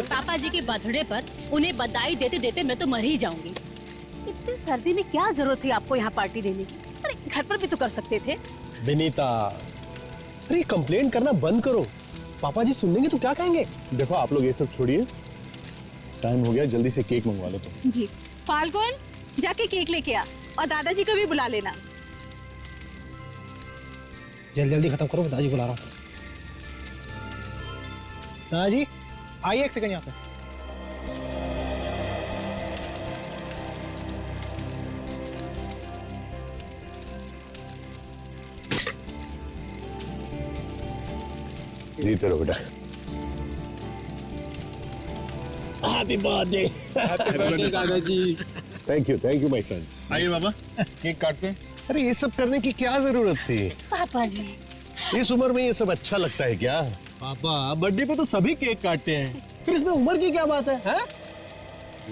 पापा जी के बर्थडे पर उन्हें बधाई देते देते मैं तो मर ही जाऊंगी। इतनी सर्दी में क्या जरूरत थी आपको यहाँ पार्टी देने की? अरे घर पर भी तो कर सकते थे। विनीता, अरे कंप्लेंट करना बंद करो, पापा जी सुन लेंगे तो क्या कहेंगे। देखो आप लोग ये सब छोड़िए, टाइम हो गया, जल्दी से केक मंगवा लो तुम। जी फाल्गुन, जाके केक लेके आ और दादाजी को भी बुला लेना। जल्दी जल्दी खत्म करो, दादाजी बुला रहा हूँ। दादाजी आइए एक सेकंड यहाँ पे। जीते रहो बेटा। हैप्पी बर्थडे दादाजी। Thank you my son. आइए बाबा, केक काटते हैं। अरे ये सब करने की क्या जरूरत थी? पापा जी इस उम्र में ये सब अच्छा लगता है क्या? पापा बर्थडे पे तो सभी केक काटते हैं, फिर इसमें उम्र की क्या बात है?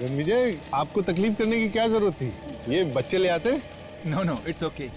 विजय, आपको तकलीफ करने की क्या जरूरत थी? ये बच्चे ले आते। No it's okay.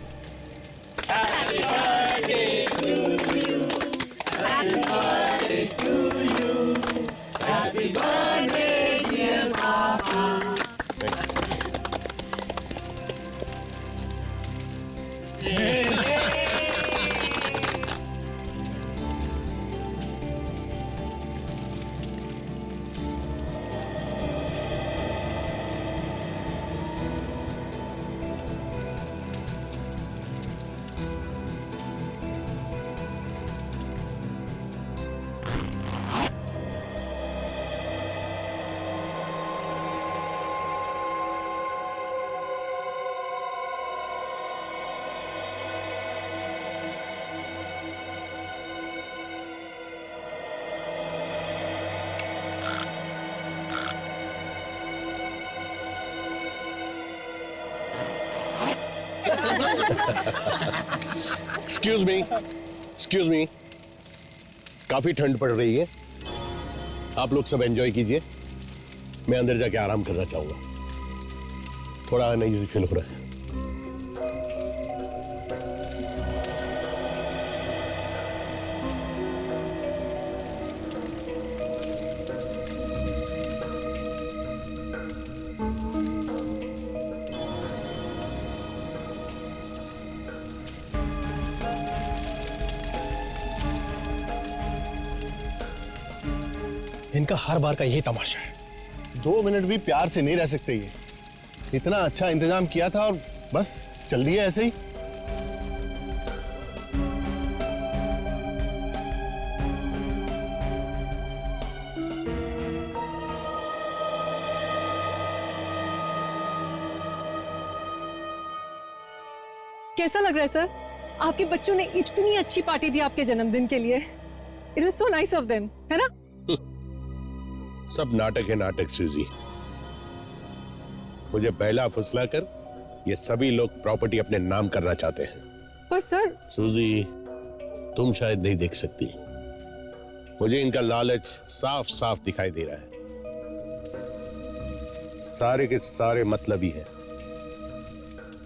Excuse me, काफी ठंड पड़ रही है, आप लोग सब एंजॉय कीजिए, मैं अंदर जाके आराम करना चाहूंगा, थोड़ा अनईजी फील हो रहा है। इनका हर बार का यही तमाशा है। 2 मिनट भी प्यार से नहीं रह सकते ये। इतना अच्छा इंतजाम किया था और बस चल दिया ऐसे ही। कैसा लग रहा है सर? आपके बच्चों ने इतनी अच्छी पार्टी दी आपके जन्मदिन के लिए। It was so nice of them, है ना? सब नाटक है नाटक सूजी। मुझे पहला फुसला कर ये सभी लोग प्रॉपर्टी अपने नाम करना चाहते हैं। पर सर सूजी, तुम शायद नहीं देख सकती, मुझे इनका लालच साफ साफ दिखाई दे रहा है। सारे के सारे मतलबी हैं,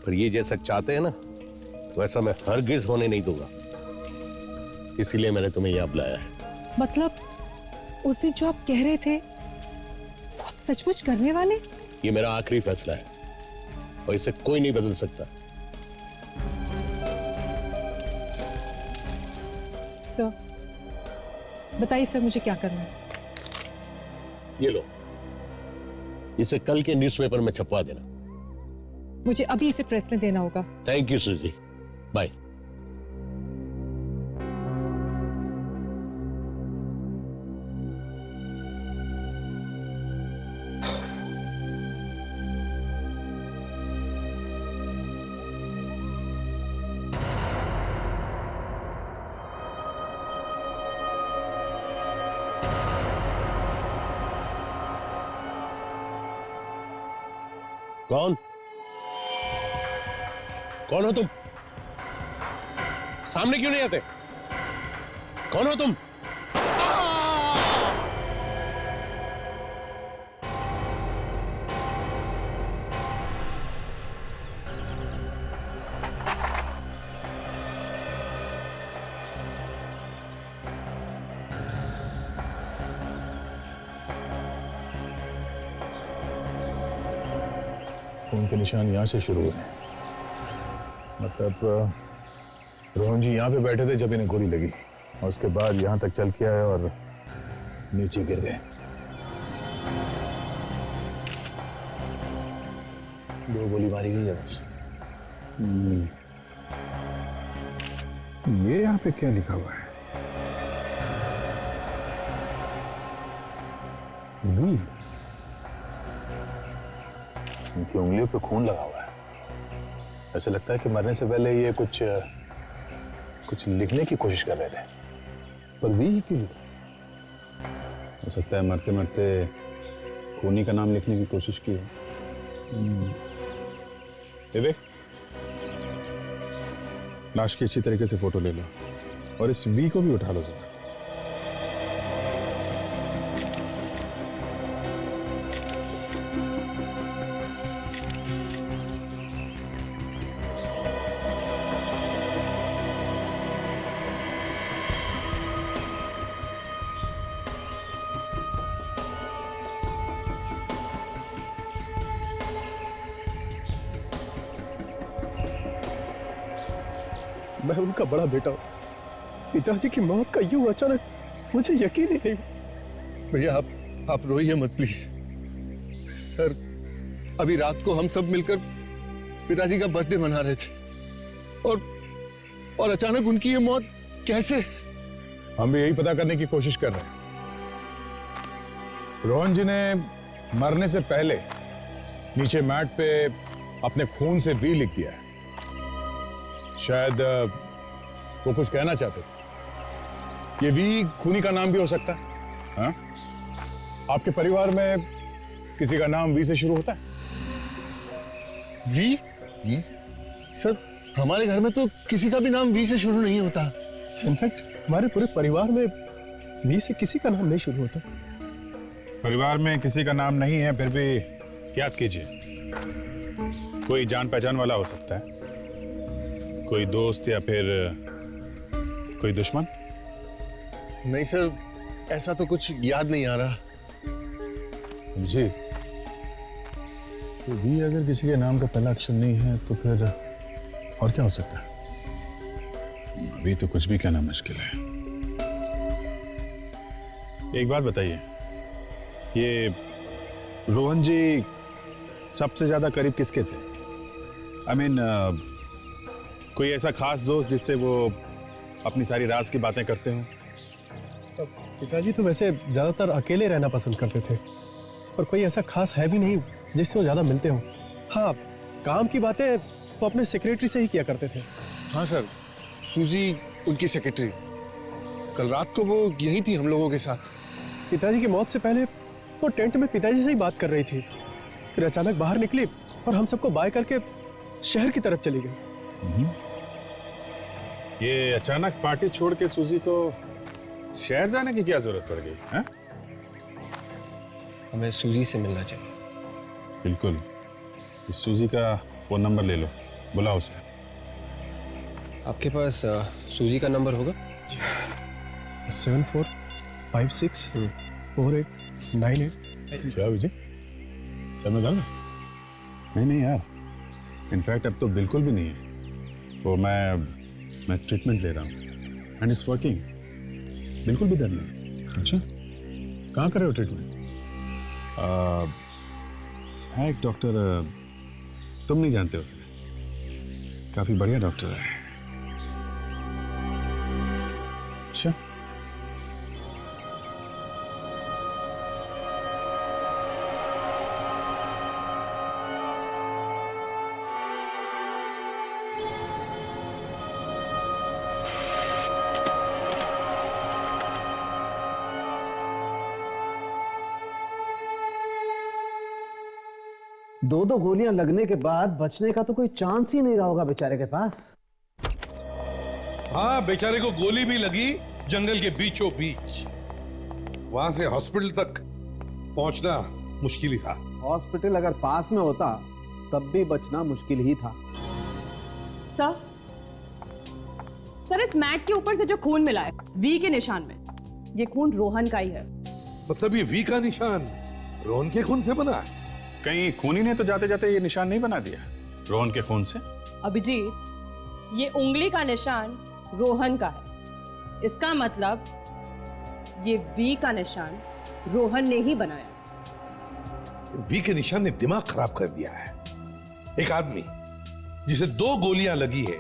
पर ये जैसा चाहते हैं ना वैसा मैं हरगिज होने नहीं दूंगा, इसीलिए मैंने तुम्हें यहां बुलाया है। मतलब उस दिन जो आप कह रहे थे वो आप सचमुच करने वाले? ये मेरा आखिरी फैसला है और इसे कोई नहीं बदल सकता। सर बताइए सर, मुझे क्या करना है? ये लो, इसे कल के न्यूज़पेपर में छपवा देना। मुझे अभी इसे प्रेस में देना होगा। थैंक यू सूजी, बाय। कौन कौन हो तुम? सामने क्यों नहीं आते? कौन हो तुम? खून के निशान यहाँ से शुरू हुए। मतलब रोहन जी यहाँ पे बैठे थे जब इन्हें गोली लगी, और उसके बाद यहाँ तक चल के आए और नीचे गिर गए। 2 गोली मारी गई है बस। ये यहाँ पे क्या लिखा हुआ है? वी। इनकी उंगलियों पे खून लगा हुआ है। ऐसे लगता है कि मरने से पहले ये कुछ लिखने की कोशिश कर रहे थे। पर वी क्यों? हो सकता है मरते मरते खूनी का नाम लिखने की कोशिश की हो। विवेक, लाश की अच्छी तरीके से फोटो ले लो और इस वी को भी उठा लो जरा। मैं उनका बड़ा बेटा हूं। पिताजी की मौत का यूं अचानक मुझे यकीन ही नहीं। भैया आप रोइए मत प्लीज। सर अभी रात को हम सब मिलकर पिताजी का बर्थडे मना रहे थे और अचानक उनकी ये मौत कैसे? हम भी यही पता करने की कोशिश कर रहे हैं। रोहन जी ने मरने से पहले नीचे मैट पे अपने खून से वी लिख दिया है। शायद वो कुछ कहना चाहते थे। ये वी खूनी का नाम भी हो सकता है। हाँ? आपके परिवार में किसी का नाम वी से शुरू होता है? वी? सर हमारे घर में तो किसी का भी नाम वी से शुरू नहीं होता। इनफैक्ट हमारे पूरे परिवार में वी से किसी का नाम नहीं शुरू होता। परिवार में किसी का नाम नहीं है, फिर भी याद कीजिए, कोई जान पहचान वाला हो सकता है, कोई दोस्त या फिर कोई दुश्मन। नहीं सर, ऐसा तो कुछ याद नहीं आ रहा। जी, तो भी अगर किसी के नाम का पहला अक्षर नहीं है तो फिर और क्या हो सकता है? अभी तो कुछ भी कहना मुश्किल है। एक बात बताइए, ये रोहन जी सबसे ज्यादा करीब किसके थे? आई मीन कोई ऐसा खास दोस्त जिससे वो अपनी सारी राज की बातें करते हो? पिताजी तो वैसे ज्यादातर अकेले रहना पसंद करते थे, और कोई ऐसा खास है भी नहीं जिससे वो ज्यादा मिलते हो। हाँ, काम की बातें वो अपने सेक्रेटरी से ही किया करते थे। हाँ सर, सूजी उनकी सेक्रेटरी। कल रात को वो यही थी हम लोगों के साथ। पिताजी की मौत से पहले वो टेंट में पिताजी से ही बात कर रही थी, फिर अचानक बाहर निकली और हम सबको बाय करके शहर की तरफ चली गई। ये अचानक पार्टी छोड़ के सूजी को शहर जाने की क्या जरूरत पड़ गई? हैं? हमें सूजी से मिलना चाहिए। बिल्कुल, इस सूजी का फोन नंबर ले लो, बुलाओ उसे। आपके पास सूजी का नंबर होगा? 74564898। क्या विजय, सर में दर्द? नहीं यार, इनफैक्ट अब तो बिल्कुल भी नहीं है। वो मैं ट्रीटमेंट ले रहा हूँ एंड इट्स वर्किंग। बिल्कुल भी दर्द नहीं। अच्छा, कहाँ कर रहे हो ट्रीटमेंट? है एक डॉक्टर, तुम नहीं जानते उसे, काफी बढ़िया डॉक्टर है। अच्छा, दो गोलियां लगने के बाद बचने का तो कोई चांस ही नहीं रहा होगा बेचारे के पास। हाँ, बेचारे को गोली भी लगी जंगल के बीचों बीच। वहां से हॉस्पिटल तक पहुंचना मुश्किल ही था। हॉस्पिटल अगर पास में होता तब भी बचना मुश्किल ही था। सर, इस मैट के ऊपर से जो खून मिला है वी के निशान में, ये खून रोहन का ही है। मतलब ये वी का निशान रोहन के खून से बना है? कहीं खूनी ने तो जाते जाते ये निशान नहीं बना दिया रोहन के खून से? अभिजीत, ये उंगली का निशान रोहन का है। इसका मतलब ये वी का निशान रोहन ने ही बनाया। वी के निशान ने दिमाग खराब कर दिया है। एक आदमी जिसे 2 गोलियां लगी है,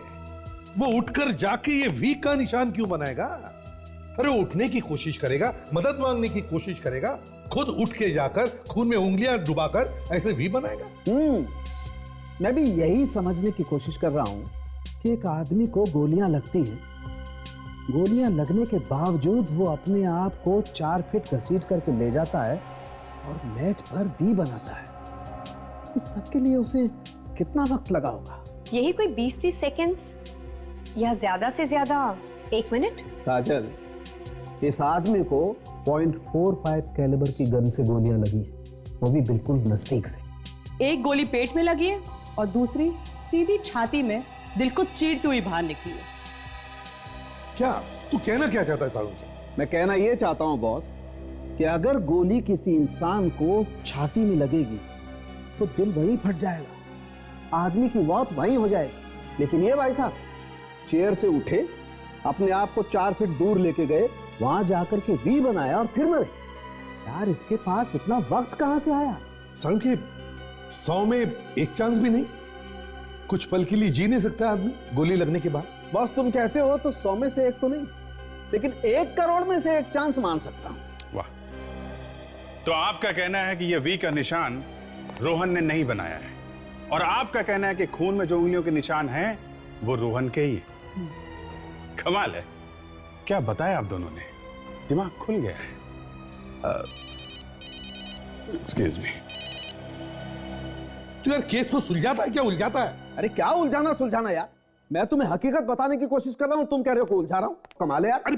वो उठकर जाके ये वी का निशान क्यों बनाएगा? अरे उठने की कोशिश करेगा, मदद मांगने की कोशिश करेगा, खुद उठ के जाकर खून में उंगलियां डुबाकर ऐसे वी बनाएगा। मैं भी यही समझने की कोशिश कर रहा हूं कि एक आदमी को गोलियां लगती हैं, गोलियां लगने के बावजूद वो अपने आप को 4 फीट घसीट करके ले जाता है और मैट पर वी बनाता है। इस सब के लिए उसे कितना वक्त लगा होगा? यही कोई 20-30 सेकेंड्स या ज्यादा से ज्यादा 1 मिनट। काजल, इस आदमी को .45 कैलिबर की गन से गोलियां लगी हैं, वो भी बिल्कुल नजदीक से। एक गोली पेट में लगी है और दूसरी सीधी छाती में दिल को चीरती हुई बाहर निकली है। क्या तू कहना क्या चाहता है सारुण से? मैं कहना ये चाहता हूं बॉस कि अगर गोली किसी इंसान को छाती में लगेगी तो दिल वहीं फट जाएगा, आदमी की मौत वहीं हो जाएगी। लेकिन ये भाई साहब चेयर से उठे, अपने आप को 4 फीट दूर लेके गए, वहां जाकर के वी बनाया और फिर मरे। यार इसके पास इतना वक्त कहां से आया? सारुण के 100 में 1 चांस भी नहीं? कुछ पल के लिए जी नहीं सकता आदमी गोली लगने के बाद? बॉस तुम कहते हो तो 100 में से 1 तो नहीं, लेकिन 1 करोड़ में से 1 चांस मान सकता हूं। वाह, तो आपका कहना है कि यह वी का निशान रोहन ने नहीं बनाया है, और आपका कहना है कि खून में जो उंगलियों के निशान हैं वो रोहन के ही है। कमाल है, क्या बताया आप दोनों ने, दिमाग खुल गया है। Excuse me. तू यार केस को सुलझाता है क्या उलझाता है? अरे क्या उलझाना सुलझाना यार, मैं तुम्हें हकीकत बताने की कोशिश कर रहा हूं, तुम कह रहे हो कि उलझा रहा हूं। कमाल है यार। अरे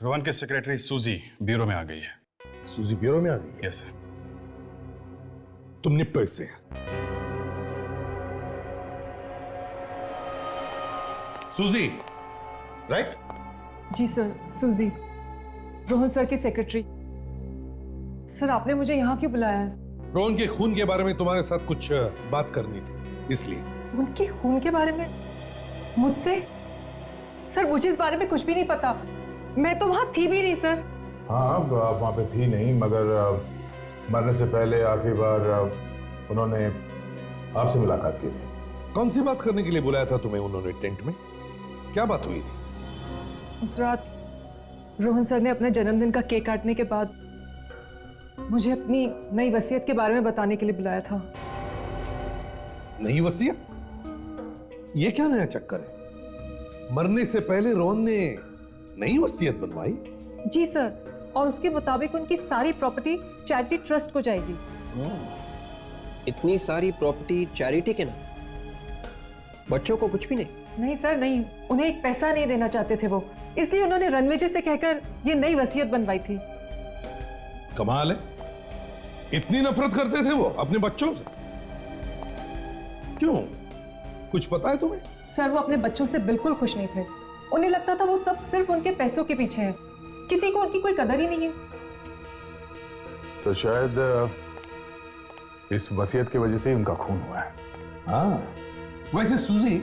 रोहन के सेक्रेटरी सूजी ब्यूरो में आ गई है। सूजी ब्यूरो में आ गई? Yes sir. तुम निपटो इससे। सूजी, राइट? जी सर, सूजी, रोहन सर की सेक्रेटरी। सर आपने मुझे यहाँ क्यों बुलाया है? रोहन के खून के बारे में तुम्हारे साथ कुछ बात करनी थी, इसलिए। उनके खून के बारे में मुझसे? सर मुझे इस बारे में कुछ भी नहीं पता, मैं तो वहां थी भी नहीं सर। हाँ आप वहाँ पे थी नहीं, मगर मरने से पहले आखिरी बार उन्होंने आपसे मुलाकात की थी। कौन सी बात करने के लिए बुलाया था तुम्हें उन्होंने टेंट में? क्या बात हुई थी? उस रात रोहन सर ने अपने जन्मदिन का केक काटने के बाद मुझे अपनी नई वसीयत के बारे में बताने के लिए बुलाया था। नई वसीयत? ये क्या नया चक्कर है? मरने से पहले रोहन ने नई वसीयत बनवाई? जी सर, और उसके मुताबिक उनकी सारी प्रॉपर्टी चैरिटी ट्रस्ट को जाएगी। इतनी सारी प्रॉपर्टी चैरिटी के ना, बच्चों को कुछ भी नहीं? नहीं सर नहीं, उन्हें एक पैसा नहीं देना चाहते थे वो, इसलिए उन्होंने रणविजय से कहकर ये नई वसीयत बनवाई थी। कमाल है, इतनी नफरत करते थे वो अपने बच्चों से? क्यों, कुछ पता है तुम्हें? सर वो अपने बच्चों से बिल्कुल खुश नहीं थे, उन्हें लगता था वो सब सिर्फ उनके पैसों के पीछे है, किसी को उनकी कोई कदर ही नहीं है। तो शायद इस वसीयत की वजह से ही उनका खून हुआ है। हाँ, वैसे सूजी,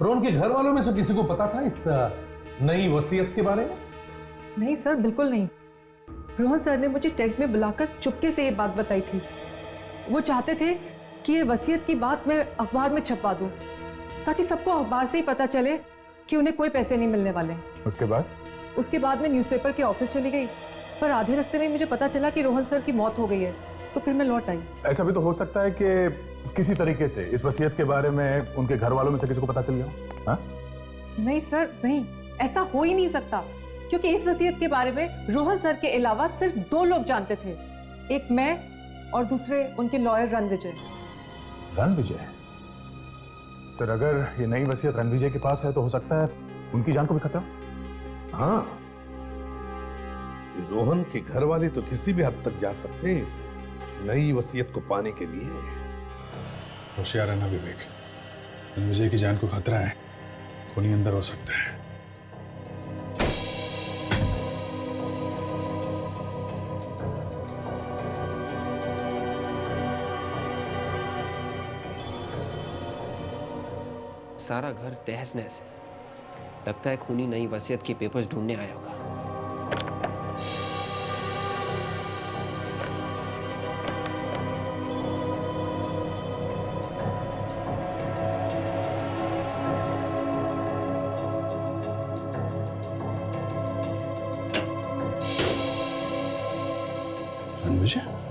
रोहन के घर वालों में से किसी को पता था इस नई वसीयत के बारे में? नहीं सर बिल्कुल नहीं, रोहन सर ने मुझे टेंट में बुलाकर चुपके से ये बात बताई थी। वो चाहते थे कि ये वसीयत की बात मैं अखबार में छपवा दूं, ताकि सबको अखबार से ही पता चले कि उन्हें कोई पैसे नहीं मिलने वाले। उसके बाद मैं न्यूज़पेपर के ऑफिस चली गई, पर आधे रास्ते में मुझे पता चला कि रोहन सर की मौत हो गई है, तो फिर मैं लौट आई। ऐसा भी तो हो सकता है कि किसी तरीके से इस वसीयत के बारे में उनके घर वालों में से किसी को पता चल गया। हाँ? नहीं सर नहीं, ऐसा हो ही नहीं सकता, क्योंकि इस वसीयत के बारे में रोहन सर के अलावा सिर्फ 2 लोग जानते थे, एक मैं और दूसरे उनके लॉयर रणविजय। रणविजय? सर अगर ये नई वसीयत रणविजय के पास है तो हो सकता है उनकी जान को भी खतरा। हाँ, रोहन के घर वाले तो किसी भी हद तक जा सकते हैं इस नई वसीयत को पाने के लिए। होशियार रहना विवेक, रणविजय की जान को खतरा है, खूनी अंदर हो सकता है। सारा घर तहस नहस है। लगता है खूनी नई वसीयत के पेपर्स ढूंढने आया होगा।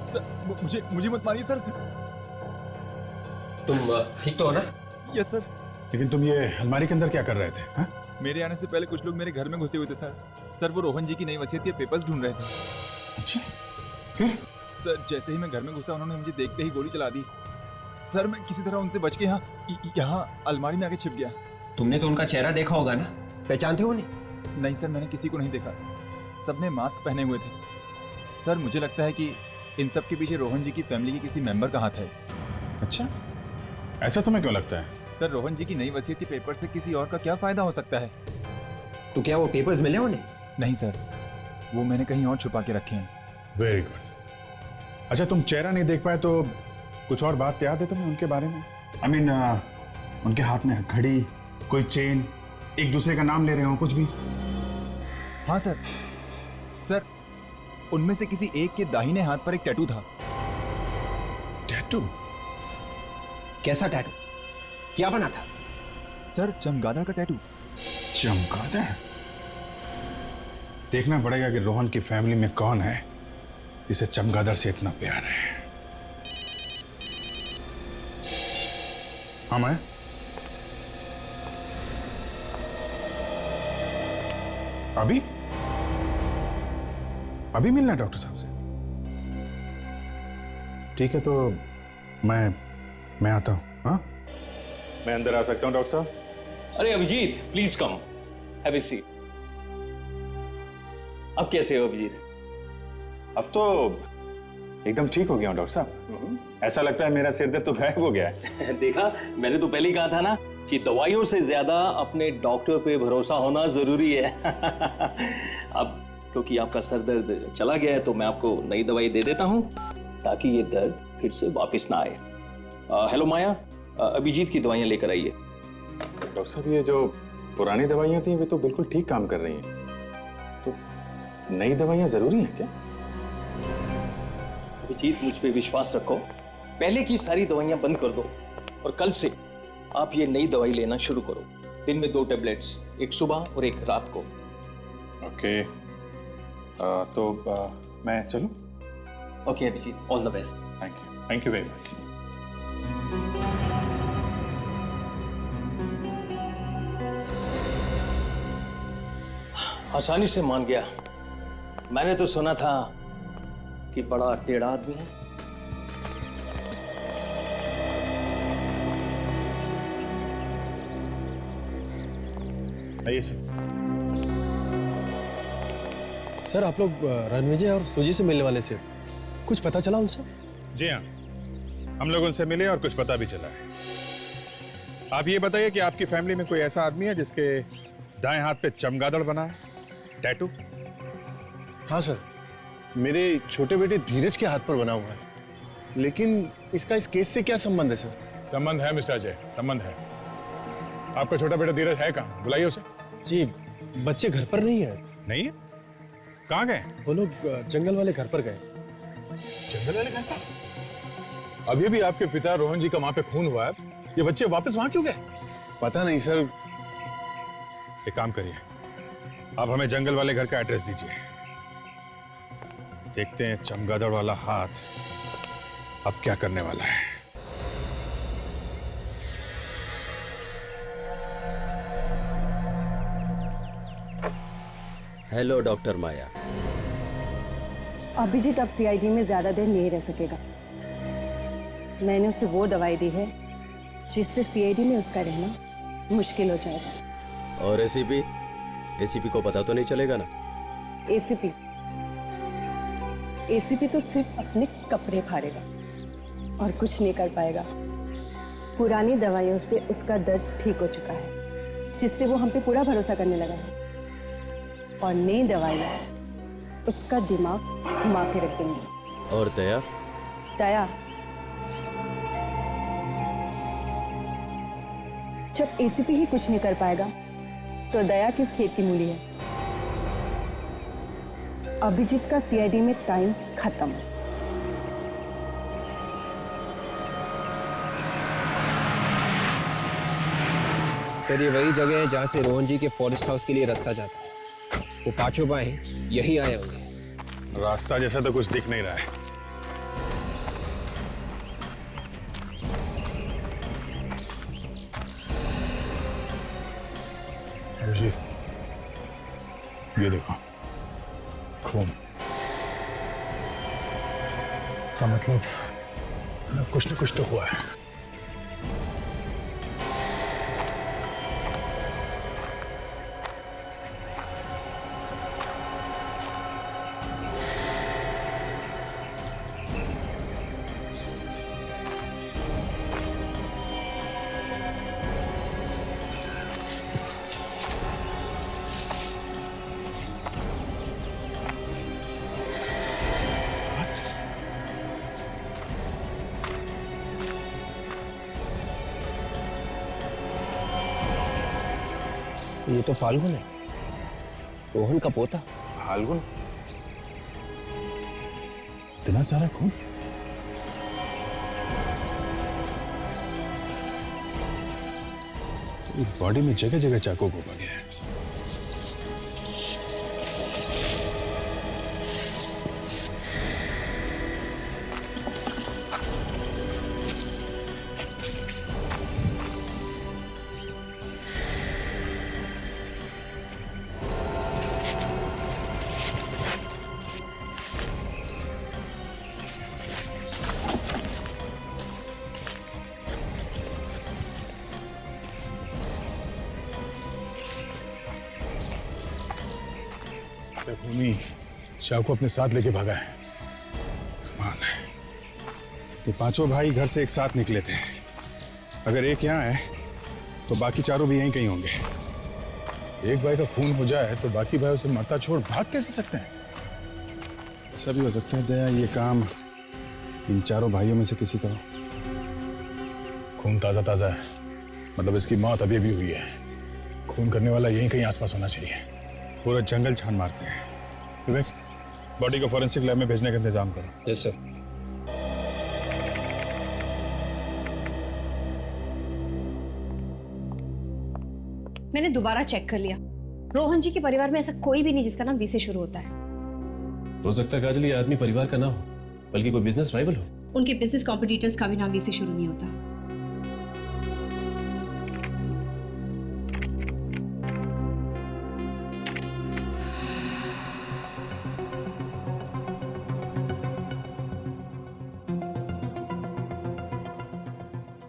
सर मुझे मुझे मत मारिए सर। तुम ठीक तो हो ना? Yes sir. लेकिन तुम ये अलमारी के अंदर क्या कर रहे थे? हा? मेरे आने से पहले कुछ लोग मेरे घर में घुसे हुए थे सर। सर वो रोहन जी की नई वसीयत के पेपर्स ढूंढ रहे थे। अच्छा, फिर? सर जैसे ही मैं घर में घुसा उन्होंने मुझे देखते ही गोली चला दी। सर मैं किसी तरह उनसे बच के यहाँ अलमारी में आके छिप गया। तुमने तो उनका चेहरा देखा होगा ना? पहचानते हो उन्हें? नहीं सर, मैंने किसी को नहीं देखा। सबने मास्क पहने हुए थे। सर मुझे लगता है कि इन सब के पीछे रोहन जी की फैमिली के किसी मेंबर का हाथ है। अच्छा, ऐसा तुम्हें क्यों लगता है? सर रोहन जी की नई वसीयत के पेपर से किसी और का क्या फायदा हो सकता है? तो क्या वो पेपर्स मिले उन्हें? नहीं सर, वो मैंने कहीं और छुपा के रखे हैं। Very good. अच्छा, तुम चेहरा नहीं देख पाए तो कुछ और बात याद है तुम्हें उनके बारे में? I mean, उनके हाथ में घड़ी, कोई चेन, एक दूसरे का नाम ले रहे हो, कुछ भी? हाँ सर। सर उनमें से किसी एक के दाहिने हाथ पर एक टैटू था। टैटू? कैसा टैटू? क्या बना था? सर चमगादड़ का टैटू। चमगादड़? देखना पड़ेगा कि रोहन की फैमिली में कौन है जिसे चमगादड़ से इतना प्यार है। हाँ मैं अभी मिलना है डॉक्टर साहब से? ठीक है, तो मैं आता हूँ। हाँ, मैं अंदर आ सकता हूँ डॉक्टर साहब? अरे Abhijeet, please come, have a seat. अब कैसे हो अभिजीत? अब तो एकदम ठीक हो गया हूँ डॉक्टर साहब। ऐसा लगता है मेरा सिर दर्द तो गायब हो गया है। देखा, मैंने तो पहले ही कहा था ना कि दवाइयों से ज्यादा अपने डॉक्टर पे भरोसा होना जरूरी है। अब क्योंकि आपका सर दर्द चला गया है तो मैं आपको नई दवाई दे देता हूँ ताकि ये दर्द फिर से वापस ना आए। हेलो माया, अभिजीत की दवाइयाँ लेकर आइए। डॉक्टर साहब, ये जो पुरानी दवाइयाँ थी वे तो बिल्कुल ठीक काम कर रही हैं, तो नई दवाइयाँ जरूरी हैं क्या? अभिजीत, मुझ पे विश्वास रखो, पहले की सारी दवाइयाँ बंद कर दो और कल से आप ये नई दवाई लेना शुरू करो। दिन में 2 टैबलेट्स, एक सुबह और एक रात को। ओके, तो मैं चलूं? Okay Abhijeet, all the best. Thank you very much. आसानी से मान गया। मैंने तो सुना था कि बड़ा टेढ़ा आदमी है। आइए सर, आप लोग रणविजय और सुजी से मिलने वाले थे, कुछ पता चला उनसे? जी हाँ, हम लोग उनसे मिले और कुछ पता भी चला है। आप ये बताइए कि आपकी फैमिली में कोई ऐसा आदमी है जिसके दाएं हाथ पे चमगादड़ बना है, टैटू? हाँ सर, मेरे छोटे बेटे धीरज के हाथ पर बना हुआ है, लेकिन इसका इस केस से क्या संबंध है सर? संबंध है मिस्टर अजय, संबंध है। आपका छोटा बेटा धीरज है कहाँ? बुलाइए उसे। जी, बच्चे घर पर नहीं है। नहीं है? कहाँ गए? वो लोग जंगल वाले घर पर गए। जंगल वाले घर पर? अभी भी आपके पिता रोहन जी का वहां पे खून हुआ है, ये बच्चे वापस वहां क्यों गए? पता नहीं सर। एक काम करिए, आप हमें जंगल वाले घर का एड्रेस दीजिए, देखते हैं चमगादड़ वाला हाथ अब क्या करने वाला है। हेलो डॉक्टर माया। अभिजीत अब सीआईडी में ज्यादा देर नहीं रह सकेगा। मैंने उसे वो दवाई दी है जिससे सीआईडी में उसका रहना मुश्किल हो जाएगा। और एसीपी? एसीपी को पता तो नहीं चलेगा ना? एसीपी तो सिर्फ अपने कपड़े फाड़ेगा और कुछ नहीं कर पाएगा। पुरानी दवाइयों से उसका दर्द ठीक हो चुका है, जिससे वो हम पे पूरा भरोसा करने लगा है, और नई दवाइयाँ उसका दिमाग घुमा के रख देंगी। और दया? जब एसीपी ही कुछ नहीं कर पाएगा तो दया किस खेत की मूली है। अभिजीत का सीआईडी में टाइम खत्म। सर ये वही जगह है जहाँ से रोहन जी के फॉरेस्ट हाउस के लिए रास्ता जाता है। वो पांचों भाई यही आए होंगे। रास्ता जैसा तो कुछ दिख नहीं रहा है। जी, ये देखो खून का मतलब कुछ न कुछ तो हुआ है। ये तो फाल्गुन है, रोहन का पोता। फाल्गुन? इतना सारा खून? बॉडी में जगह जगह चाकू घोपा गया है। भूमि शाह को अपने साथ लेके भागा है। कमाल है। ये पांचों भाई घर से एक साथ निकले थे। अगर एक यहाँ है तो बाकी चारों भी यहीं कहीं होंगे। एक भाई का खून हो जाए तो बाकी भाई उसे मरता छोड़ भाग कैसे सकते हैं? ऐसा भी हो सकता है दया, ये काम इन चारों भाइयों में से किसी का हो। खून ताजा ताजा है, मतलब इसकी मौत अभी अभी हुई है। खून करने वाला यहीं कहीं आसपास होना चाहिए। पूरा जंगल छान मारते हैं। विवेक, बॉडी को फॉरेंसिक लैब में भेजने का इंतजाम करो। Yes sir. मैंने दोबारा चेक कर लिया, रोहन जी के परिवार में ऐसा कोई भी नहीं जिसका नाम वी से शुरू होता है। हो सकता है काजल ये आदमी परिवार का ना हो, बल्कि कोई बिजनेस राइवल हो। उनके बिजनेस कॉम्पिटिटर्स का भी नाम वी से शुरू नहीं होता।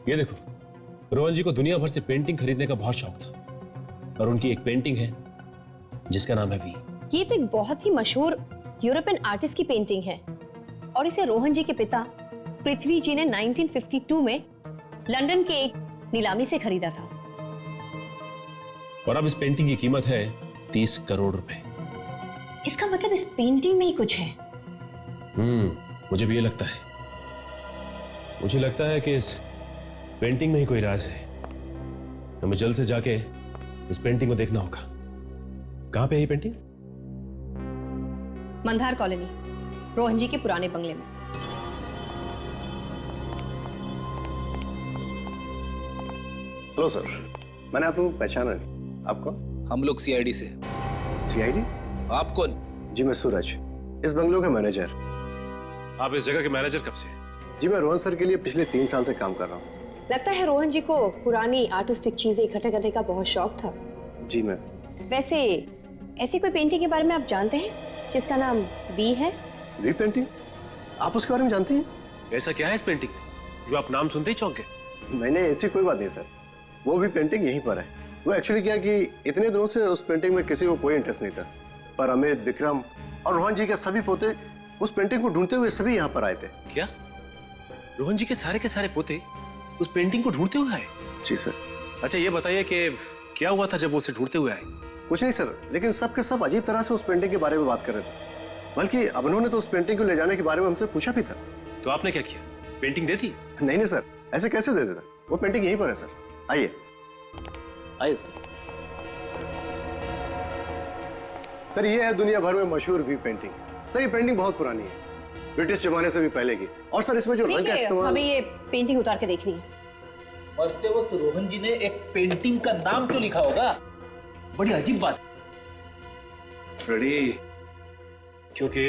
ये देखो, रोहन जी को दुनिया भर से पेंटिंग खरीदने का बहुत शौक था और उनकी एक पेंटिंग है जिसका नाम है वी। ये तो एक बहुत ही मशहूर यूरोपियन आर्टिस्ट की पेंटिंग है और इसे रोहन जी के पिता पृथ्वी जी ने 1952 में लंदन के एक नीलामी से खरीदा था। और अब इस पेंटिंग की कीमत है 30 करोड़ रुपए। इसका मतलब इस पेंटिंग में ही कुछ है। मुझे भी ये लगता है। मुझे लगता है कि इस पेंटिंग में ही कोई राज है। हमें जल्द से जाके इस पेंटिंग को देखना होगा। कहां पे है ये पेंटिंग? मंदार कॉलोनी, रोहन जी के पुराने बंगले में। हेलो सर, मैंने आपको पहचाना नहीं। आपको? हम लोग सीआईडी से। सीआईडी? आप कौन? जी मैं सूरज, इस बंगलों का मैनेजर। आप इस जगह के मैनेजर कब से? जी मैं रोहन सर के लिए पिछले 3 साल से काम कर रहा हूँ। लगता है रोहन जी को पुरानी आर्टिस्टिक चीजें इकट्ठा करने का बहुत शौक था। जी मैं। वैसे ऐसी कोई पेंटिंग के बारे में आप जानते हैं जिसका नाम वी है? V painting? आप उसके बारे में जानती हैं? ऐसा क्या है इस पेंटिंग जो आप नाम सुनते ही चौंके? नहीं, ऐसी कोई बात नहीं सर, वो भी पेंटिंग यहीं पर है। वो एक्चुअली क्या कि इतने दिनों से उस पेंटिंग में किसी को कोई इंटरेस्ट नहीं था, पर अमित, विक्रम और रोहन जी के सभी पोते उस पेंटिंग को ढूंढते हुए सभी यहाँ पर आए थे। क्या रोहन जी के सारे पोते उस पेंटिंग को ढूंढते हुए आए? जी सर। अच्छा ये बताइए कि क्या हुआ था जब वो उसे ढूंढते हुए आए? कुछ नहीं सर, लेकिन सब के सब अजीब तरह से उस पेंटिंग के बारे में बात कर रहे थे। बल्कि अब उन्होंने तो उस पेंटिंग को ले जाने के बारे में हमसे पूछा भी था। तो आपने क्या किया? पेंटिंग दे दी? नहीं सर, ऐसे कैसे दे देता? वो पेंटिंग यहीं पर है सर, आइए। आइए सर। सर ये है दुनिया भर में मशहूर वी पेंटिंग। सर ये पेंटिंग बहुत पुरानी है, ब्रिटिश जमाने से भी पहले की। और सर इसमें जो रंग का इस्तेमाल, हमें ये पेंटिंग उतार के देखनी है। मरते वक्त रोहन जी ने एक पेंटिंग का नाम क्यों लिखा होगा? बड़ी अजीब बात। फ्रेडी, क्योंकि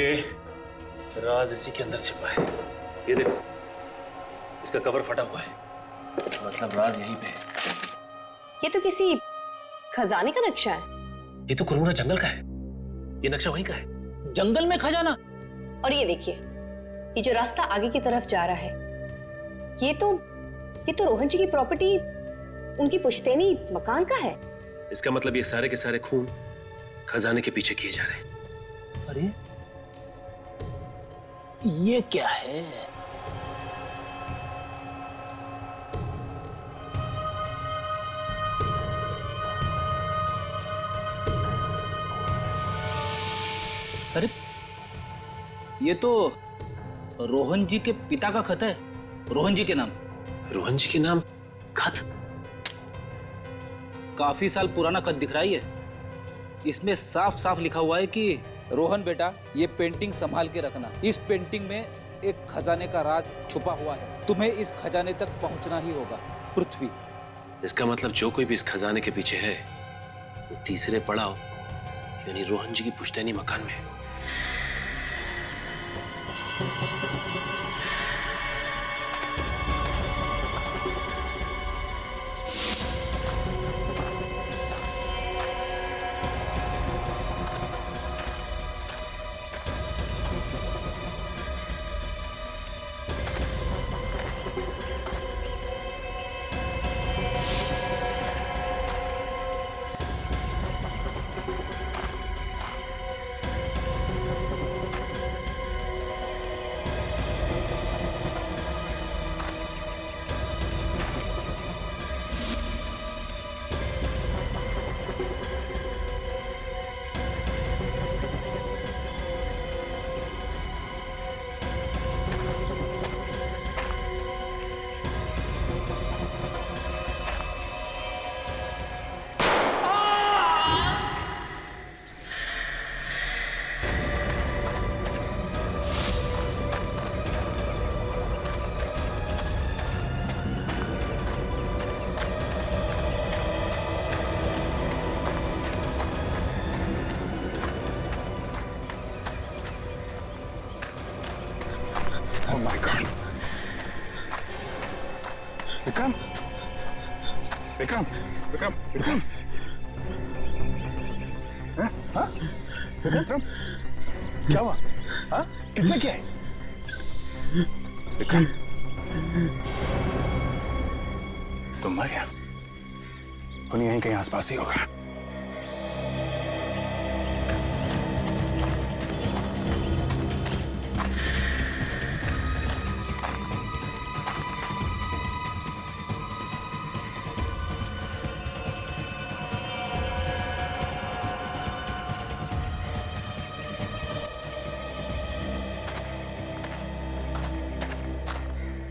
राज इसी के अंदर छिपा है। ये देखो, इसका कवर फटा हुआ है, मतलब राज यहीं पे है। ये तो किसी खजाने का नक्शा है। ये तो कोरोना जंगल का है। ये नक्शा वहीं का है। जंगल में खजाना? और ये देखिए, ये जो रास्ता आगे की तरफ जा रहा है, ये तो रोहन जी की प्रॉपर्टी, उनकी पुश्तैनी मकान का है। इसका मतलब ये सारे के सारे खून खजाने के पीछे किए जा रहे हैं। अरे ये क्या है? अरे ये तो रोहन जी के पिता का खत है, रोहन जी के नाम। रोहन जी के नाम खत? काफी साल पुराना खत दिख रहा है ये। इसमें साफ साफ लिखा हुआ है कि रोहन बेटा, ये पेंटिंग संभाल के रखना। इस पेंटिंग में एक खजाने का राज छुपा हुआ है, तुम्हें इस खजाने तक पहुंचना ही होगा। पृथ्वी। इसका मतलब जो कोई भी इस खजाने के पीछे है, वो तीसरे पड़ाव यानी रोहन जी की पुश्तैनी मकान में है। Oh my God. Vikram, Vikram, Vikram, Vikram, हाँ? विक्रम, क्या हुआ? हाँ? किसने किया है? विक्रम, तुम मर गया? उन्हें यहीं कहीं आसपास ही होगा।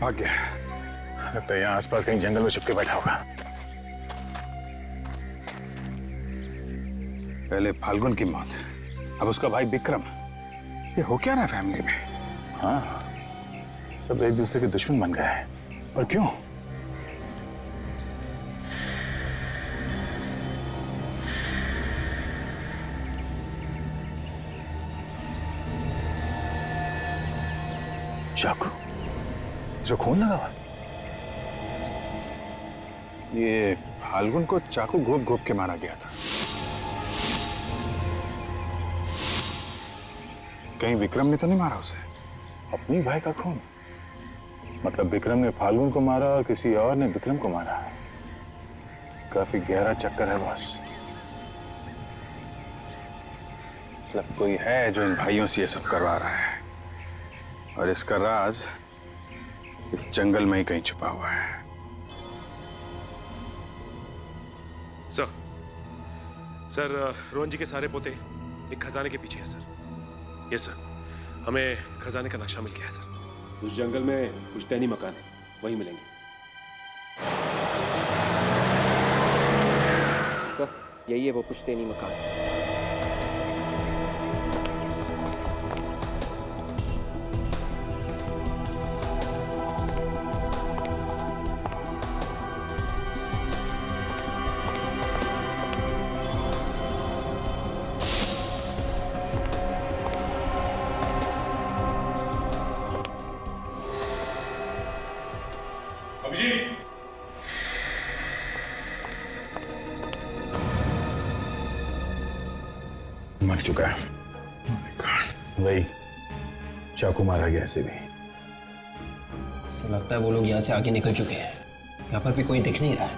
भाग गया। लगता है यहाँ आसपास कहीं जंगल में छुप के बैठा होगा। पहले फाल्गुन की मौत, अब उसका भाई विक्रम। ये हो क्या रहा है फैमिली में? हाँ, सब एक दूसरे के दुश्मन बन गए हैं। और क्यों? चाकू, जो खून लगा हुआ, ये फाल्गुन को चाकू घोप घोप के मारा गया था। कहीं विक्रम ने तो नहीं मारा उसे? अपनी भाई का खून, मतलब विक्रम ने फाल्गुन को मारा और किसी और ने विक्रम को मारा है। काफी गहरा चक्कर है बॉस। मतलब कोई है जो इन भाइयों से ये सब करवा रहा है, और इसका राज इस जंगल में ही कहीं छुपा हुआ है। सर, रोहन जी के सारे पोते एक खजाने के पीछे है सर। यस सर, हमें खजाने का नक्शा मिल गया है सर। उस जंगल में पुश्तैनी मकान है, वहीं मिलेंगे। यही है वो पुश्तैनी मकान। अभिजीत, मर चुका है। वही चाकू मारा गया ऐसे भी। तो लगता है वो लोग यहाँ से आगे निकल चुके हैं। यहाँ पर भी कोई दिख नहीं रहा है।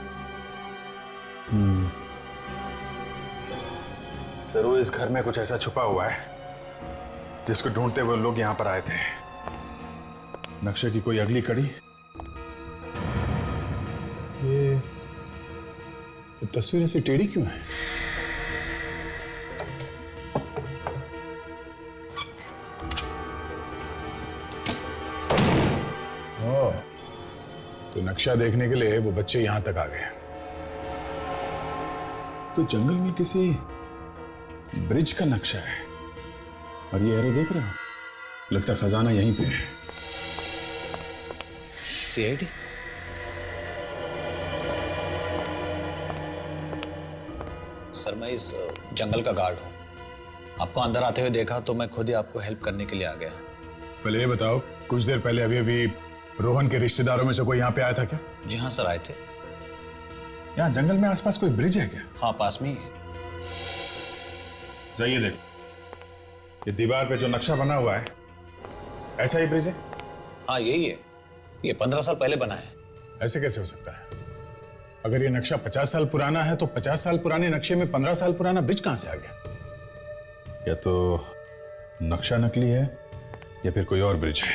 जरूर इस घर में कुछ ऐसा छुपा हुआ है जिसको ढूंढते हुए लोग यहाँ पर आए थे। नक्शे की कोई अगली कड़ी। ये तस्वीर ऐसी टेढ़ी क्यों है? ओह, तो नक्शा देखने के लिए वो बच्चे यहां तक आ गए। तो जंगल में किसी ब्रिज का नक्शा है और ये एरो देख रहे हो? लगता खजाना यहीं पे है। सीआईडी? सर मैं इस जंगल का गार्ड हूँ। आपको अंदर आते हुए देखा तो मैं खुद ही आपको हेल्प करने के लिए आ गया। पहले ये बताओ, कुछ देर पहले अभी रोहन के रिश्तेदारों में से कोई यहाँ पे आया था क्या? जी हाँ सर, आए थे। यहाँ जंगल में आसपास कोई ब्रिज है क्या? हाँ, पास में ही है। जाइए देख, ये दीवार पे जो नक्शा बना हुआ है ऐसा ही ब्रिज है? हाँ यही है। ये 15 साल पहले बना है। ऐसे कैसे हो सकता है? अगर ये नक्शा 50 साल पुराना है तो 50 साल पुराने नक्शे में 15 साल पुराना ब्रिज कहां से आ गया? या तो नक्शा नकली है या फिर कोई और ब्रिज है।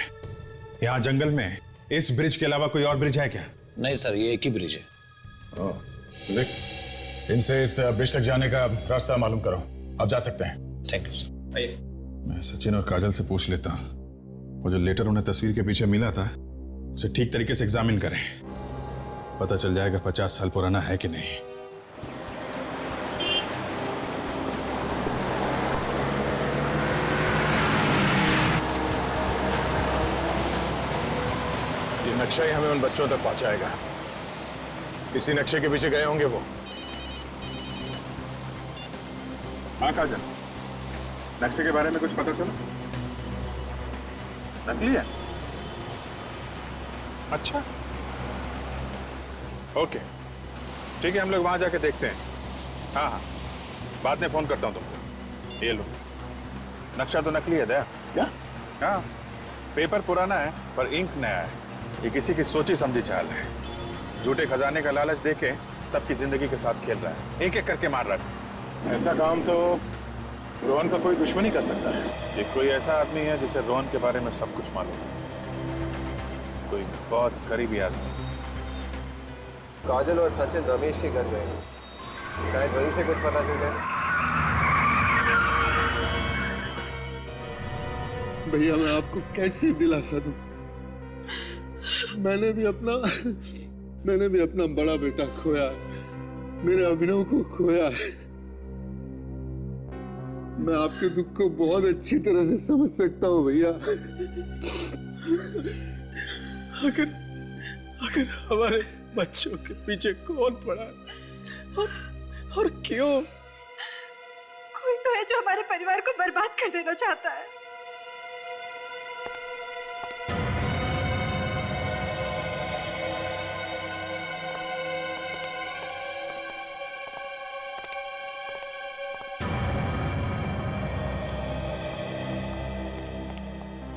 यहाँ जंगल में इस ब्रिज के अलावा कोई और ब्रिज है क्या? नहीं सर, ये एक ही ब्रिज है। देख, इनसे इस ब्रिज तक जाने का रास्ता मालूम करो। आप जा सकते हैं। Thank you sir. मैं सचिन और काजल से पूछ लेता हूँ, वो जो लेटर उन्हें तस्वीर के पीछे मिला था उसे ठीक तरीके से एग्जामिन करें। पता चल जाएगा 50 साल पुराना है कि नहीं। ये नक्शा ही हमें उन बच्चों तक पहुंचाएगा। इसी नक्शे के पीछे गए होंगे वो। हाँ काजल, नक्शे के बारे में कुछ पता चला? नकली है? अच्छा, ओके ठीक है, हम लोग वहां जाके देखते हैं। हाँ हाँ, बाद में फोन करता हूँ तुमको। ये लो, नक्शा तो नकली है दया। क्या? हाँ, पेपर पुराना है पर इंक नया है। ये किसी की सोची समझी चाल है। झूठे खजाने का लालच देके सबकी जिंदगी के साथ खेल रहा है, एक एक करके मार रहा है। ऐसा काम तो रोहन का कोई दुश्मन ही कर सकता है। ये कोई ऐसा आदमी है जिसे रोहन के बारे में सब कुछ मालूम है, कोई बहुत करीबी आदमी। काजल और सचिन रमेश के घर गए, शायद वहीं से कुछ पता चल जाए। भैया मैं आपको कैसे दिलासा दूं? मैंने भी अपना बड़ा बेटा खोया, मेरे अभिनव को खोया। मैं आपके दुख को बहुत अच्छी तरह से समझ सकता हूँ भैया। अगर हमारे बच्चों के पीछे कौन पड़ा और क्यों? कोई तो है जो हमारे परिवार को बर्बाद कर देना चाहता है।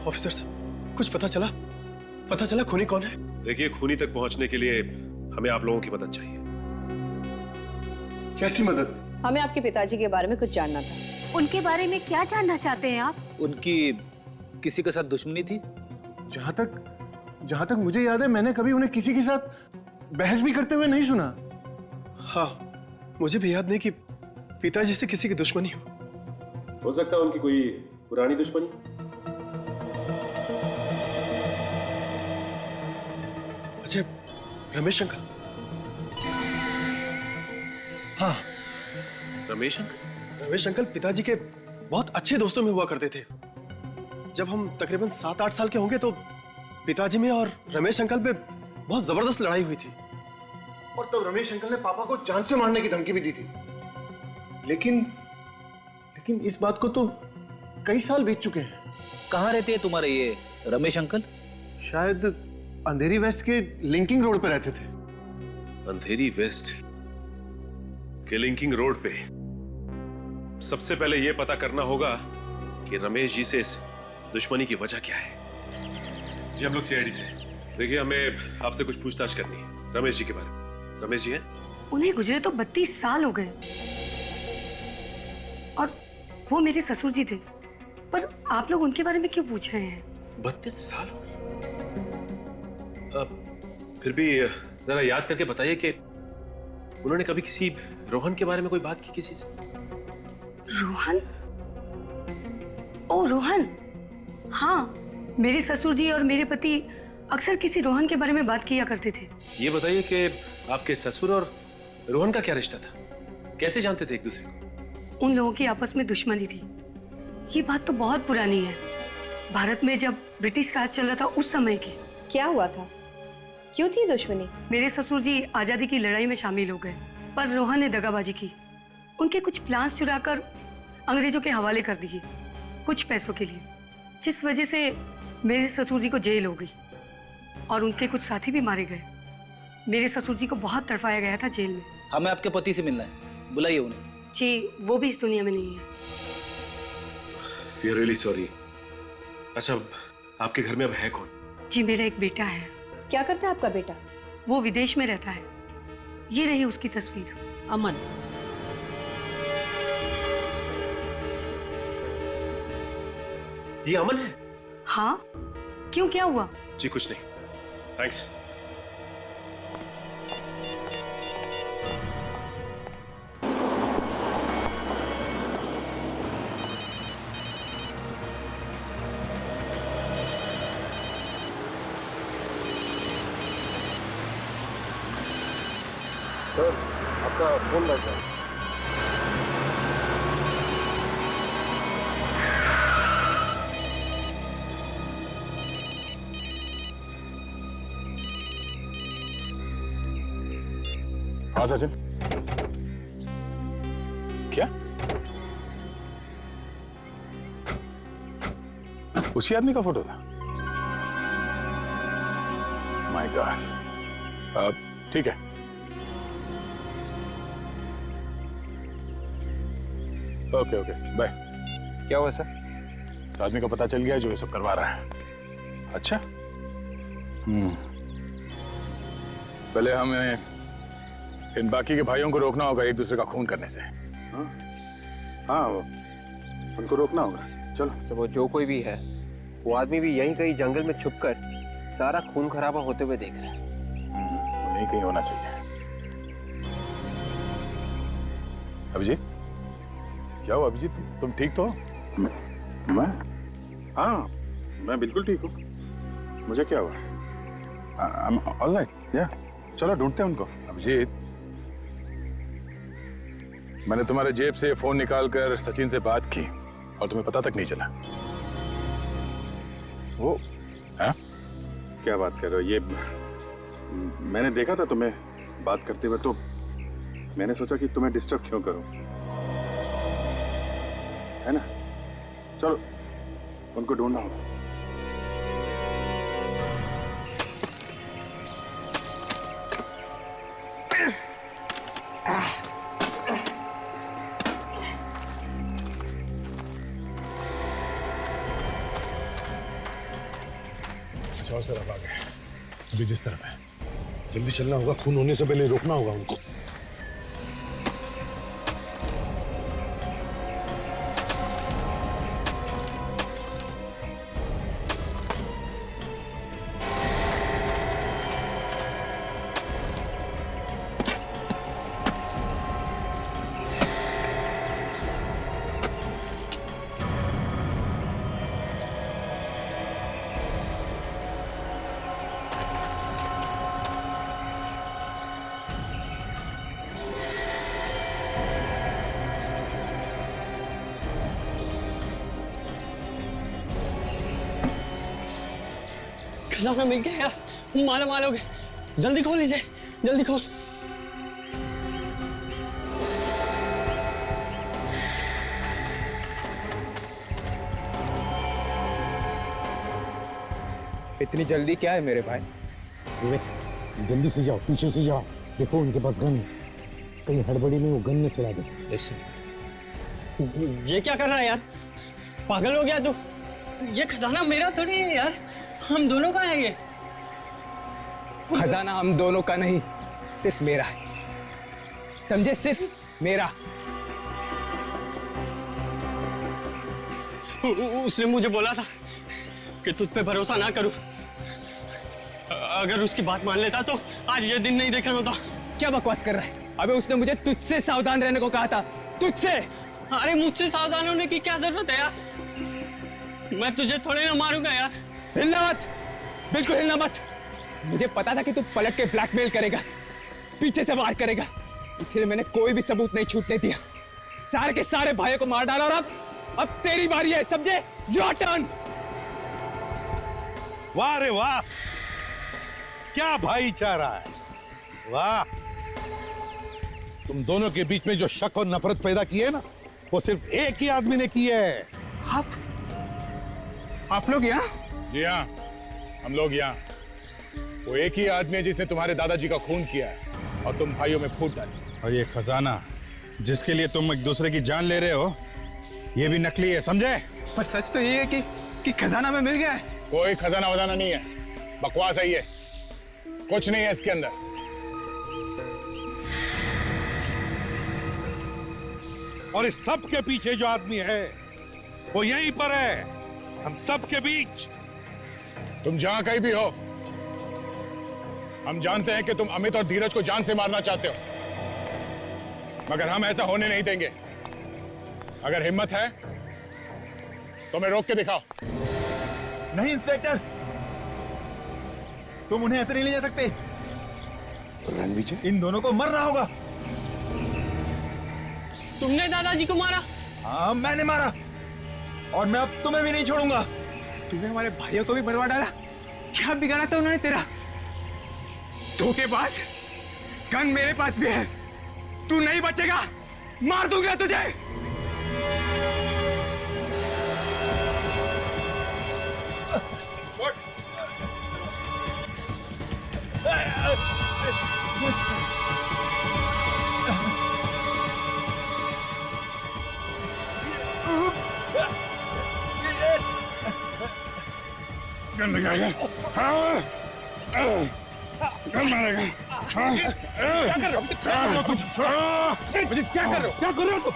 ऑफिसर, कुछ पता चला खूनी कौन है? देखिए, खूनी तक पहुंचने के लिए हमें आप लोगों की मदद चाहिए। कैसी मदद? हमें आपके पिताजी के बारे में कुछ जानना था। उनके बारे में क्या जानना चाहते हैं आप? उनकी किसी के साथ दुश्मनी थी? जहां तक मुझे याद है मैंने कभी उन्हें किसी के साथ बहस भी करते हुए नहीं सुना। हाँ, मुझे भी याद नहीं कि पिताजी से किसी की दुश्मनी हो सकता है उनकी कोई पुरानी दुश्मनी। अच्छा, रमेश अंकल? हाँ, रमेश अंकल? रमेश अंकल पिताजी के बहुत अच्छे दोस्तों में हुआ करते थे। जब हम तकरीबन 7-8 साल के होंगे तो पिताजी में और रमेश अंकल पे बहुत जबरदस्त लड़ाई हुई थी। और तब रमेश अंकल ने पापा को जान से मारने की धमकी भी दी थी। लेकिन इस बात को तो कई साल बीत चुके हैं। कहाँ रहते हैं तुम्हारे ये रमेश अंकल? शायद अंधेरी वेस्ट के लिंकिंग रोड पे रहते थे। अंधेरी वेस्ट के लिंकिंग रोड पे? सबसे पहले यह पता करना होगा कि रमेश जी से इस दुश्मनी की वजह क्या है। जी हम लोग सीआईडी से। देखिए हमें आपसे कुछ पूछताछ करनी है रमेश जी के बारे में। रमेश जी हैं? उन्हें गुजरे तो 32 साल हो गए और वो मेरे ससुर जी थे, पर आप लोग उनके बारे में क्यों पूछ रहे हैं? 32 साल हो गए? फिर भी जरा याद करके बताइए कि उन्होंने कभी किसी रोहन के बारे में कोई बात की किसी से? रोहन? ओ रोहन, हाँ, मेरे ससुर जी और मेरे पति अक्सर किसी रोहन के बारे में बात किया करते थे। ये बताइए कि आपके ससुर और रोहन का क्या रिश्ता था? कैसे जानते थे एक दूसरे को? उन लोगों की आपस में दुश्मनी थी। ये बात तो बहुत पुरानी है, भारत में जब ब्रिटिश राज चल रहा था उस समय की। क्या हुआ था? क्यों थी दुश्मनी? मेरे ससुर जी आजादी की लड़ाई में शामिल हो गए, पर रोहन ने दगाबाजी की। उनके कुछ प्लान्स चुराकर अंग्रेजों के हवाले कर दिए कुछ पैसों के लिए, जिस वजह से मेरे ससुर जी को जेल हो गई और उनके कुछ साथी भी मारे गए। मेरे ससुर जी को बहुत तड़पाया गया था जेल में। हमें आपके पति से मिलना है, बुलाइए उन्हें। जी वो भी इस दुनिया में नहीं है। We are really sorry। अच्छा आपके घर में अब है कौन? जी मेरा एक बेटा है। क्या करता है आपका बेटा? वो विदेश में रहता है। ये रही उसकी तस्वीर। अमन। ये अमन है? हाँ, क्यों क्या हुआ? जी कुछ नहीं, थैंक्स। सर आपका फोन लग रहा है। हाँ सचिन, क्या उसी आदमी का फोटो था? My God. ठीक है, ओके ओके बाय। क्या हुआ सर? इस आदमी का पता चल गया जो ये सब करवा रहा है। अच्छा, पहले हमें इन बाकी के भाइयों को रोकना होगा एक दूसरे का खून करने से। हाँ उनको रोकना होगा। चलो। तो वो जो कोई भी है, वो आदमी भी यहीं कहीं जंगल में छुपकर सारा खून खराबा होते हुए देख रहा है। नहीं कहीं होना चाहिए। अभिजीत, क्या हुआ अभिजीत? तुम ठीक तो? मैं? हाँ मैं बिल्कुल ठीक हूँ। मुझे क्या हुआ? ऑल राइट, या चलो ढूंढते हैं उनको। अभिजीत, मैंने तुम्हारे जेब से फोन निकालकर सचिन से बात की और तुम्हें पता तक नहीं चला। वो हाँ? क्या बात कर रहे हो? ये मैंने देखा था तुम्हें बात करते हुए, तो मैंने सोचा कि तुम्हें डिस्टर्ब क्यों करूं, है ना? चलो उनको ढूंढना होगा। अच्छा सर अब आ गए। अभी जिस तरफ है जल्दी चलना होगा, खून होने से पहले रोकना होगा उनको। खजाना मिल गया यार, माला माल हो गए। जल्दी खोल इसे, जल्दी खोल। इतनी जल्दी क्या है मेरे भाई? विवेक, जल्दी से जाओ, पीछे से जाओ। देखो उनके पास गन है, कहीं हड़बड़ी में वो गन न चला दे। ये क्या कर रहा है यार? पागल हो गया तू? ये खजाना मेरा थोड़ी है यार, हम दोनों का है ये। खजाना हम दोनों का नहीं, सिर्फ मेरा है, समझे? सिर्फ मेरा। उसने मुझे बोला था कि तुझ पे भरोसा ना करूं। अगर उसकी बात मान लेता तो आज ये दिन नहीं देखना होता। क्या बकवास कर रहा है? अबे उसने मुझे तुझसे सावधान रहने को कहा था, तुझसे। अरे मुझसे सावधान होने की क्या जरूरत है यार? मैं तुझे थोड़े ना मारूंगा यार। हिलना मत, बिल्कुल हिलना मत। मुझे पता था कि तू पलट के ब्लैकमेल करेगा, पीछे से वार करेगा, इसलिए मैंने कोई भी सबूत नहीं छूटने दिया। सारे के सारे भाइयों को मार डाला और अब तेरी बारी है, समझे? Your turn. वाह रे वाह, क्या भाईचारा है, वाह। तुम दोनों के बीच में जो शक और नफरत पैदा की है ना, वो सिर्फ एक ही आदमी ने की है। आप लोग यहाँ? जी हाँ, हम लोग यहाँ। वो एक ही आदमी है जिसने तुम्हारे दादाजी का खून किया है और तुम भाइयों में फूट डाली। और ये खजाना जिसके लिए तुम एक दूसरे की जान ले रहे हो, ये भी नकली है, समझे? पर सच तो ये है कि खजाना में मिल गया है। कोई खजाना वजाना नहीं है, बकवास है ये, कुछ नहीं है इसके अंदर। और इस सब के पीछे जो आदमी है वो यहीं पर है, हम सब के बीच। तुम जहां कहीं भी हो, हम जानते हैं कि तुम अमित और धीरज को जान से मारना चाहते हो, मगर हम ऐसा होने नहीं देंगे। अगर हिम्मत है तो मैं रोक के दिखाओ। नहीं इंस्पेक्टर, तुम उन्हें ऐसे नहीं ले जा सकते। रणविजय, इन दोनों को मरना होगा। तुमने दादाजी को मारा? हाँ, मैंने मारा, और मैं अब तुम्हें भी नहीं छोड़ूंगा। तूने हमारे भाइयों को भी मरवा डाला। क्या बिगाड़ा था उन्होंने तेरा? धोखेबाज, गन मेरे पास भी है, तू नहीं बचेगा, मार दूंगा तुझे। गन लगाएगा, हाँ, गन मारेगा, हाँ, क्या कर रहे हो? क्या कर रहे हो तुम? क्या कर रहे हो? क्या कर रहे हो तुम?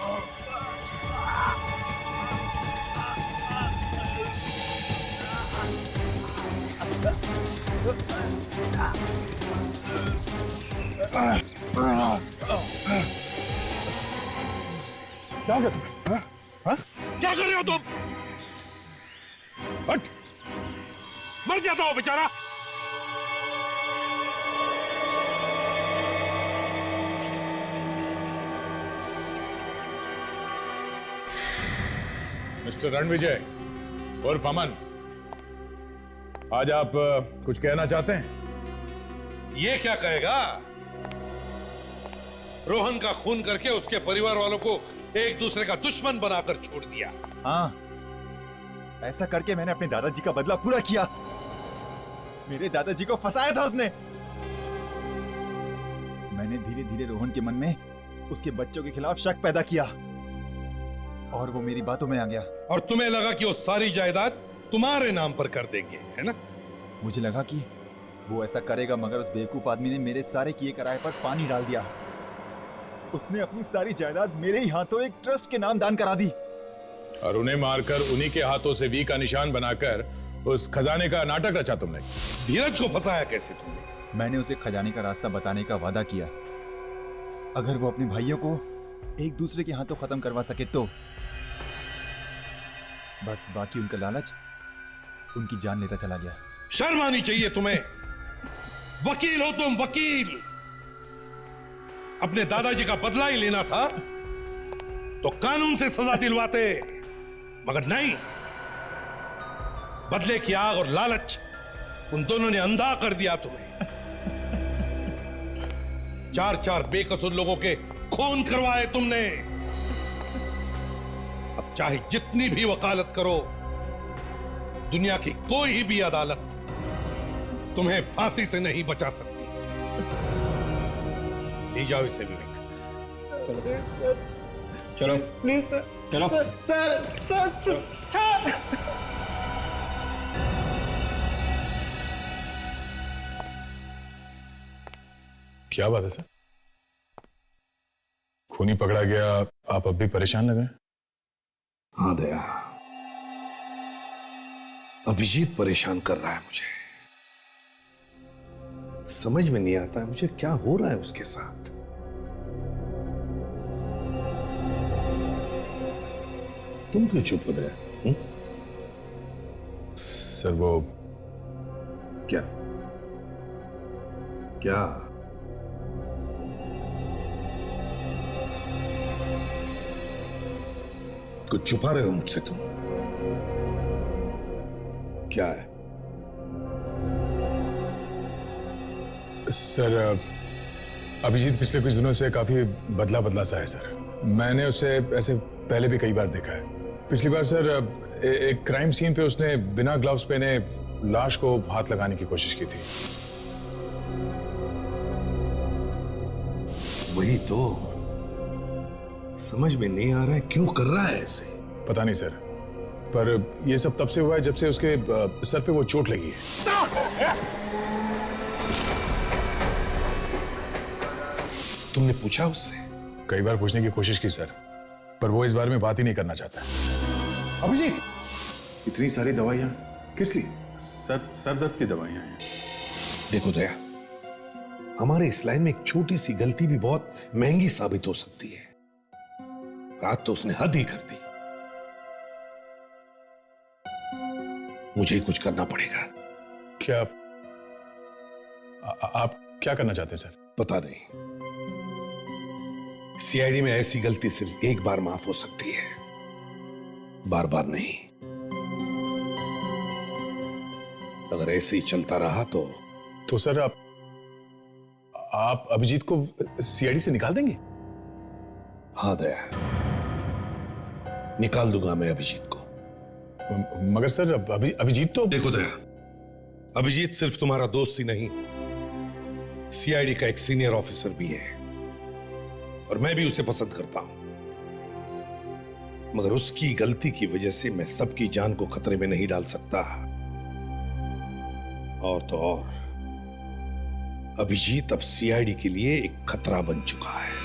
क्या कर रहे हो? हाँ? क्या कर रहे हो तुम? हट! मर जाता हो बेचारा। मिस्टर रणविजय उर्फ अमन, आज आप कुछ कहना चाहते हैं? ये क्या कहेगा? रोहन का खून करके उसके परिवार वालों को एक दूसरे का दुश्मन बनाकर छोड़ दिया। हाँ, ऐसा करके मैंने अपने दादाजी का बदला पूरा किया। मेरे दादाजी को फंसाया था उसने। मैंने धीरे धीरे रोहन के मन में उसके बच्चों के खिलाफ शक पैदा किया और वो मेरी बातों में आ गया। और तुम्हें लगा कि वो सारी जायदाद तुम्हारे नाम पर कर देंगे, है ना? मुझे लगा कि वो ऐसा करेगा, मगर उस बेवकूफ आदमी ने मेरे सारे किए कराए पर पानी डाल दिया। उसने अपनी सारी जायदाद मेरे ही हाथों एक ट्रस्ट के नाम दान करा दी और उन्हें मारकर उन्हीं के हाथों से वी का निशान बनाकर उस खजाने का नाटक रचा तुमने। धीरज को फंसाया कैसे तुमने? मैंने उसे खजाने का रास्ता बताने का वादा किया। अगर वो अपने भाइयों को एक दूसरे के हाथों खत्म करवा सके तो। बस बाकी उनका लालच उनकी जान लेता चला गया। शर्म आनी चाहिए तुम्हें। वकील हो तुम, वकील। अपने दादाजी का बदला ही लेना था तो कानून से सजा दिलवाते, मगर नहीं। बदले की आग और लालच उन दोनों ने अंधा कर दिया तुम्हें। 4-4 बेकसूर लोगों के खून करवाए तुमने। अब चाहे जितनी भी वकालत करो, दुनिया की कोई भी अदालत तुम्हें फांसी से नहीं बचा सकती। ले जाओ इसे विवेक। चलो प्लीज सर, चलो। सर। क्या बात है सर? खूनी पकड़ा गया, आप अब भी परेशान लग रहे हैं? हाँ दया, अभिजीत परेशान कर रहा है मुझे। समझ में नहीं आता है मुझे क्या हो रहा है उसके साथ। तुम क्यों चुप हो गए? सर वो क्या क्या कुछ छुपा रहे हो मुझसे तुम? क्या है? सर अभिजीत पिछले कुछ दिनों से काफी बदला बदला सा है सर। मैंने उसे ऐसे पहले भी कई बार देखा है। पिछली बार सर एक क्राइम सीन पे उसने बिना ग्लव्स पहने लाश को हाथ लगाने की कोशिश की थी। वही तो समझ में नहीं आ रहा है क्यों कर रहा है ऐसे। पता नहीं सर, पर यह सब तब से हुआ है जब से उसके सर पे वो चोट लगी है। तुमने पूछा उससे? कई बार पूछने की कोशिश की सर, पर वो इस बारे में बात ही नहीं करना चाहता। अभिजीत, इतनी सारी दवाइयां किस लिए? सर दर्द की दवाइयां हैं। देखो दया, हमारे इस लाइन में एक छोटी सी गलती भी बहुत महंगी साबित हो सकती है। रात तो उसने हद ही कर दी। मुझे ही कुछ करना पड़ेगा। क्या आप क्या करना चाहते हैं सर? पता नहीं। सीआईडी में ऐसी गलती सिर्फ एक बार माफ हो सकती है, बार बार नहीं। अगर ऐसे ही चलता रहा तो सर आप अभिजीत को सीआईडी से निकाल देंगे? हाँ दया, निकाल दूंगा मैं अभिजीत को। मगर सर अभिजीत तो... देखो दया, अभिजीत सिर्फ तुम्हारा दोस्त ही नहीं, सीआईडी का एक सीनियर ऑफिसर भी है और मैं भी उसे पसंद करता हूं। मगर उसकी गलती की वजह से मैं सबकी जान को खतरे में नहीं डाल सकता। और तो और अभिजीत अब सीआईडी के लिए एक खतरा बन चुका है।